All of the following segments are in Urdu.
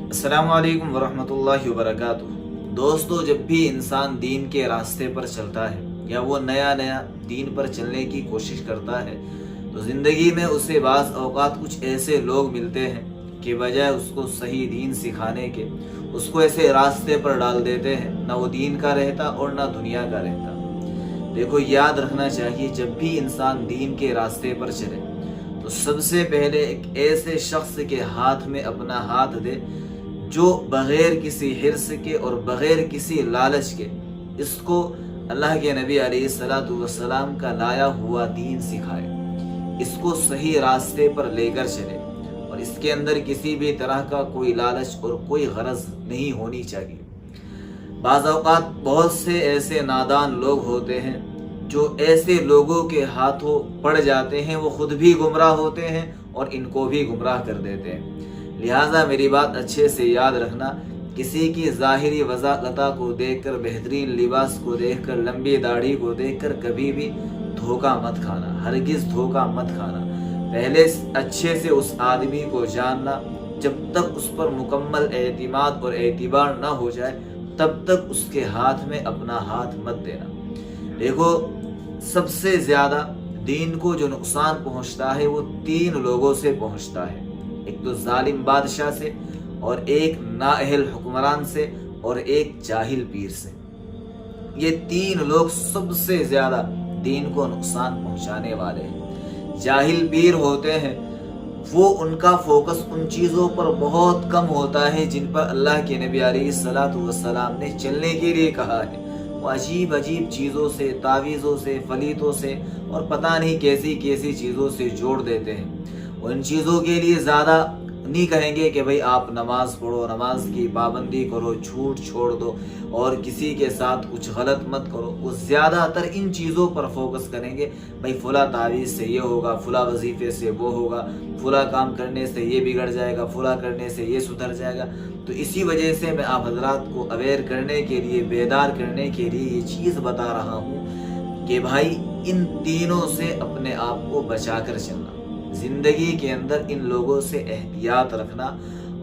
السلام علیکم ورحمۃ اللہ وبرکاتہ۔ دوستو، جب بھی انسان دین کے راستے پر چلتا ہے یا وہ نیا دین پر چلنے کی کوشش کرتا ہے تو زندگی میں اسے بعض اوقات کچھ ایسے لوگ ملتے ہیں کہ بجائے اس کو صحیح دین سکھانے کے اس کو ایسے راستے پر ڈال دیتے ہیں، نہ وہ دین کا رہتا اور نہ دنیا کا رہتا۔ دیکھو، یاد رکھنا چاہیے جب بھی انسان دین کے راستے پر چلے تو سب سے پہلے ایک ایسے شخص کے ہاتھ میں اپنا ہاتھ دے جو بغیر کسی حرص کے اور بغیر کسی لالچ کے اس کو اللہ کے نبی علیہ الصلوۃ والسلام کا لایا ہوا دین سکھائے، اس کو صحیح راستے پر لے کر چلے، اور اس کے اندر کسی بھی طرح کا کوئی لالچ اور کوئی غرض نہیں ہونی چاہیے۔ بعض اوقات بہت سے ایسے نادان لوگ ہوتے ہیں جو ایسے لوگوں کے ہاتھوں پڑ جاتے ہیں، وہ خود بھی گمراہ ہوتے ہیں اور ان کو بھی گمراہ کر دیتے ہیں۔ لہٰذا میری بات اچھے سے یاد رکھنا، کسی کی ظاہری وضاحت کو دیکھ کر، بہترین لباس کو دیکھ کر، لمبی داڑھی کو دیکھ کر کبھی بھی دھوکہ مت کھانا، ہرگز دھوکہ مت کھانا۔ پہلے اچھے سے اس آدمی کو جاننا، جب تک اس پر مکمل اعتماد اور اعتبار نہ ہو جائے تب تک اس کے ہاتھ میں اپنا ہاتھ مت دینا۔ دیکھو، سب سے زیادہ دین کو جو نقصان پہنچتا ہے وہ 3 لوگوں سے پہنچتا ہے، ایک تو ظالم بادشاہ سے، اور ایک نااہل حکمران سے، اور ایک جاہل پیر سے۔ یہ 3 لوگ سب سے زیادہ دین کو نقصان پہنچانے والے ہیں۔ جاہل پیر ہوتے ہیں، وہ ان کا فوکس ان چیزوں پر بہت کم ہوتا ہے جن پر اللہ کے نبی علیہ الصلوۃ والسلام نے چلنے کے لیے کہا ہے۔ وہ عجیب چیزوں سے، تعویذوں سے، فلیتوں سے اور پتہ نہیں کیسی کیسی چیزوں سے جوڑ دیتے ہیں۔ ان چیزوں کے لیے زیادہ نہیں کہیں گے کہ بھئی آپ نماز پڑھو، نماز کی پابندی کرو، جھوٹ چھوڑ دو اور کسی کے ساتھ کچھ غلط مت کرو۔ وہ زیادہ تر ان چیزوں پر فوکس کریں گے، بھئی فلاں تعویذ سے یہ ہوگا، فلاں وظیفے سے وہ ہوگا، فلاں کام کرنے سے یہ بگڑ جائے گا، فلاں کرنے سے یہ سدھر جائے گا۔ تو اسی وجہ سے میں آپ حضرات کو اویئر کرنے کے لیے، بیدار کرنے کے لیے یہ چیز بتا رہا ہوں کہ بھائی ان تینوں سے اپنے آپ کو بچا کر چلنا، زندگی کے اندر ان لوگوں سے احتیاط رکھنا،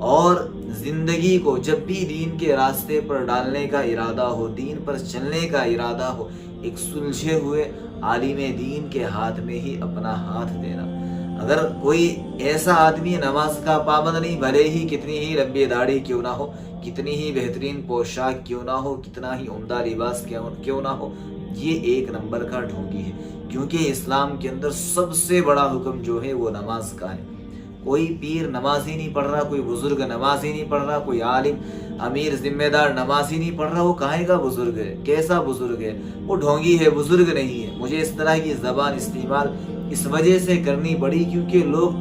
اور زندگی کو جب بھی دین کے راستے پر ڈالنے کا ارادہ ہو، دین پر چلنے کا ارادہ ہو، ایک سلجھے ہوئے عالم دین کے ہاتھ میں ہی اپنا ہاتھ دینا۔ اگر کوئی ایسا آدمی نماز کا پابند نہیں، بھلے ہی کتنی ہی لمبی داڑھی کیوں نہ ہو، کتنی ہی بہترین پوشاک کیوں نہ ہو، کتنا ہی عمدہ لباس کیوں نہ ہو، یہ 1 نمبر کا ڈھونگی ہے، کیونکہ اسلام کے اندر سب سے بڑا حکم جو ہے وہ نماز کا ہے۔ کوئی پیر نماز ہی نہیں پڑھ رہا، کوئی بزرگ نماز ہی نہیں پڑھ رہا، کوئی عالم امیر ذمہ دار نماز ہی نہیں پڑھ رہا، وہ کہاں کا بزرگ ہے؟ کیسا بزرگ ہے؟ وہ ڈھونگی ہے، بزرگ نہیں ہے۔ مجھے اس طرح کی زبان استعمال اس وجہ سے کرنی پڑی کیونکہ لوگ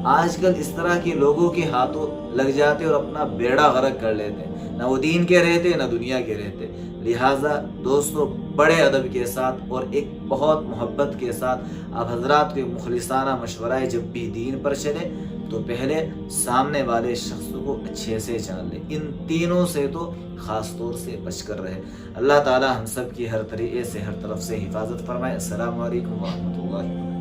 آج کل اس طرح کے لوگوں کے ہاتھوں لگ جاتے اور اپنا بیڑا غرق کر لیتے، نہ وہ دین کے رہتے نہ دنیا کے رہتے۔ لہٰذا دوستو، بڑے ادب کے ساتھ اور ایک بہت محبت کے ساتھ آپ حضرات کو مخلصانہ مشورہ ہے، جب بھی دین پر چلے تو پہلے سامنے والے شخص کو اچھے سے جان لے، ان تینوں سے تو خاص طور سے بچ کر رہے۔ اللہ تعالی ہم سب کی ہر طریقے سے، ہر طرف سے حفاظت فرمائے۔ السلام علیکم ورحمۃ اللہ۔